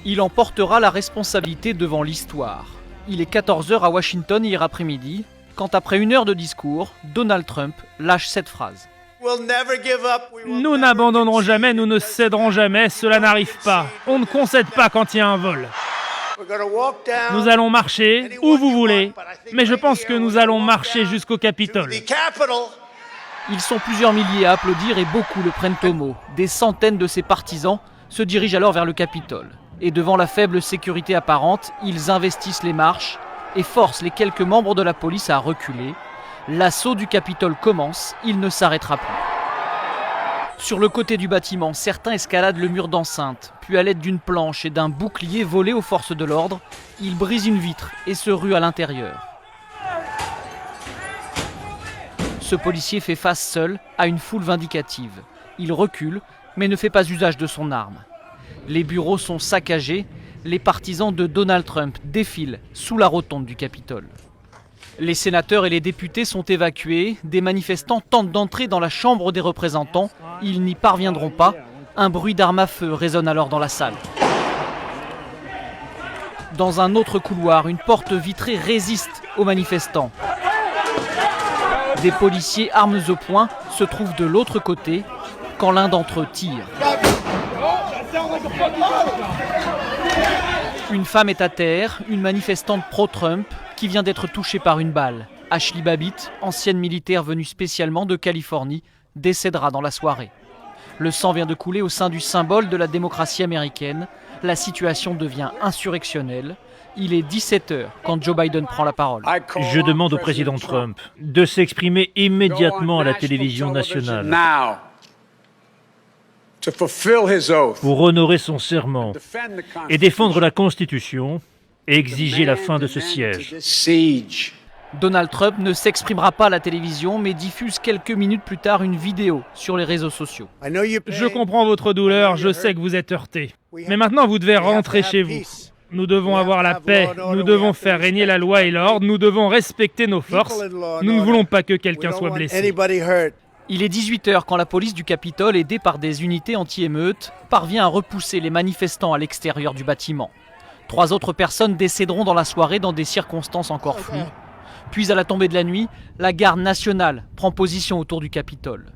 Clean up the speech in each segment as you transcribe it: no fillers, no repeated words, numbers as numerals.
Il en portera la responsabilité devant l'histoire. Il est 14 h à Washington hier après-midi, quand après 1 heure de discours, Donald Trump lâche cette phrase. Nous n'abandonnerons jamais, nous ne céderons jamais, cela n'arrive pas. On ne concède pas quand il y a un vol. Nous allons marcher où vous voulez, mais je pense que nous allons marcher jusqu'au Capitole. Ils sont plusieurs milliers à applaudir et beaucoup le prennent au mot. Des centaines de ses partisans se dirigent alors vers le Capitole. Et devant la faible sécurité apparente, ils investissent les marches et forcent les quelques membres de la police à reculer. L'assaut du Capitole commence, il ne s'arrêtera plus. Sur le côté du bâtiment, certains escaladent le mur d'enceinte, puis à l'aide d'une planche et d'un bouclier volé aux forces de l'ordre, ils brisent une vitre et se ruent à l'intérieur. Ce policier fait face seul à une foule vindicative. Il recule, mais ne fait pas usage de son arme. Les bureaux sont saccagés, les partisans de Donald Trump défilent sous la rotonde du Capitole. Les sénateurs et les députés sont évacués, des manifestants tentent d'entrer dans la Chambre des représentants, ils n'y parviendront pas. Un bruit d'armes à feu résonne alors dans la salle. Dans un autre couloir, une porte vitrée résiste aux manifestants. Des policiers armes au poing se trouvent de l'autre côté quand l'un d'entre eux tire. Une femme est à terre, une manifestante pro-Trump qui vient d'être touchée par une balle. Ashley Babbitt, ancienne militaire venue spécialement de Californie, décédera dans la soirée. Le sang vient de couler au sein du symbole de la démocratie américaine. La situation devient insurrectionnelle. Il est 17 h quand Joe Biden prend la parole. Je demande au président Trump de s'exprimer immédiatement à la télévision nationale pour honorer son serment et défendre la Constitution et exiger la fin de ce siège. Donald Trump ne s'exprimera pas à la télévision, mais diffuse quelques minutes plus tard une vidéo sur les réseaux sociaux. Je comprends votre douleur, je sais que vous êtes heurté. Mais maintenant, vous devez rentrer chez vous. Nous devons avoir la paix, nous devons faire régner la loi et l'ordre, nous devons respecter nos forces. Nous ne voulons pas que quelqu'un soit blessé. Il est 18 h quand la police du Capitole, aidée par des unités anti-émeutes, parvient à repousser les manifestants à l'extérieur du bâtiment. 3 autres personnes décéderont dans la soirée dans des circonstances encore floues. Puis à la tombée de la nuit, la garde nationale prend position autour du Capitole.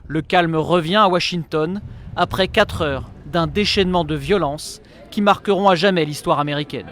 Le calme revient à Washington après 4 heures d'un déchaînement de violence qui marqueront à jamais l'histoire américaine.